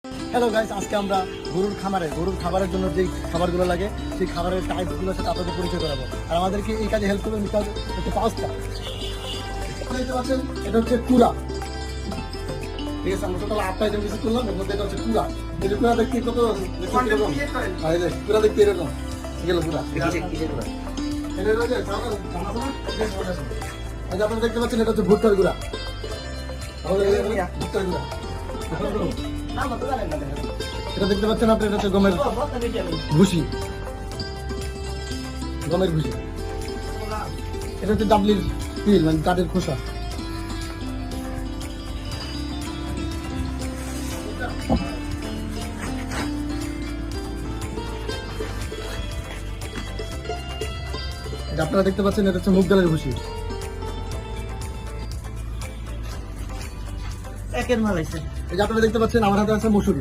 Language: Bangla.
হ্যালো গাইস, আজকে আমরা গরুর খাবারের জন্য যে খাবারগুলো লাগে সেই খাবারের টাইপগুলোর সাথে আপনাদের পরিচয় করাবো। আর আমাদেরকে এই কাজে হেল্প করবে মিস্টার হচ্ছে পাঁচটা। দেখতে পাচ্ছেন এটা হচ্ছে কুড়া, ঠিক আছে। আমরা টোটাল 8টা আইটেম কিছু করলাম, এর মধ্যে এটা হচ্ছে কুড়া। এই যে কুড়া দেখতে কত এরকম, আর এই যে কুড়া দেখতে এরকম গেল কুড়া। এটা হচ্ছে আপনারা দেখতে পাচ্ছেন এটা হচ্ছে ভুট্টার গুঁড়া, ভুট্টার গুঁড়া। এটা দেখতে পাচ্ছেন আপনি, এটা হচ্ছে গমের ভুসি, গমের ভুসি। এটা হচ্ছে ডাবলির তিল, মানে কাঠের খোসা। এটা আপনারা দেখতে পাচ্ছেন এটা হচ্ছে মুগ ডালের ভুসি। একের মাল আছে। এই যে আপনারা দেখতে পাচ্ছেন আমার হাতে আছে মসুরি,